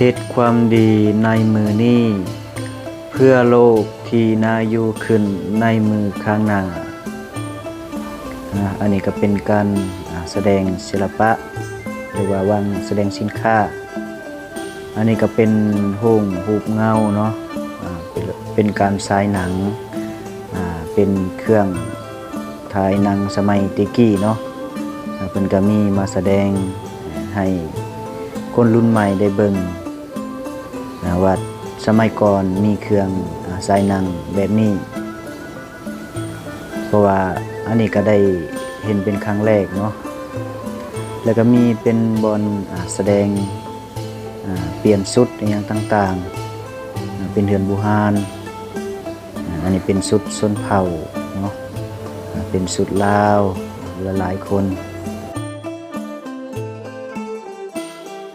ฮ็ดความดีในมือนี้เพื่อโลกที่น่าอยู่ขึ้นในมือข้างหน้าอันนี้ก็เป็นการแสดงศิลปะหรือว่าวางแสดงสินค้าอันนี้ก็เป็นห้องรูปเงาเนาะเป็นการฉายหนังเป็นเครื่องถ่ายหนังสมัยตะกี้เนาะเพิ่นก็มีมาแสดงให้คนรุ่นใหม่ได้เบิ่งว่าสมัยก่อนมีเครื่องฉายหนังแบบนี้เพราะว่าอันนี้ก็ได้เห็นเป็นครั้งแรกเนาะแล้วก็มีเป็นบอนแสดงเปลี่ยนชุดอย่างต่างๆเป็นเฮือนบูฮานอันนี้เป็นชุดชนเผ่าเนาะเป็นชุดลาวหลายๆคน